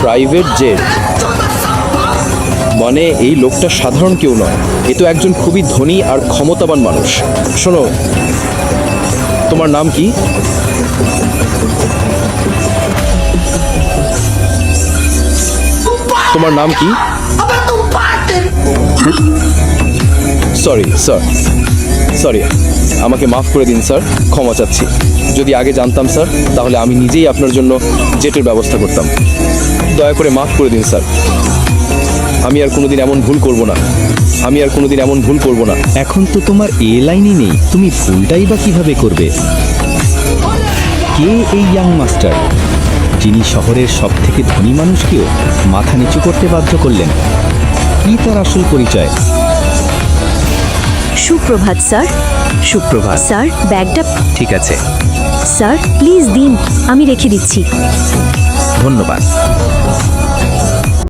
Private jet মানে এই লোকটা সাধারণ কেউ নয়, এ তো একজন খুবই ধনী আর ক্ষমতাবান মানুষ। শোনো, তোমার নাম কি? তোমার নাম কি? সরি স্যার, সরি, আমাকে মাফ করে দিন স্যার, ক্ষমা চাচ্ছি। যদি আগে জানতাম স্যার, তাহলে আমি নিজেই আপনার জন্য জেটের ব্যবস্থা করতাম। দয়া করে মাফ করে দিন স্যার, আমি আর কোনোদিন এমন ভুল করব না, আমি আর কোনোদিন এমন ভুল করব না। এখন তো তোমার এ লাইনই নেই, তুমি ভুলটাই বা কিভাবে করবে? কে এই ইয়াং মাস্টার, যিনি শহরের সব থেকে ধনী মানুষকেও মাথা নিচু করতে বাধ্য করলেন? কি তার আসল পরিচয়? সুপ্রভাত স্যার। সুপ্রভাত। স্যার, ব্যাগটা ঠিক আছে, স্যার প্লিজ দিন, আমি রেখে দিচ্ছি। ধন্যবাদ।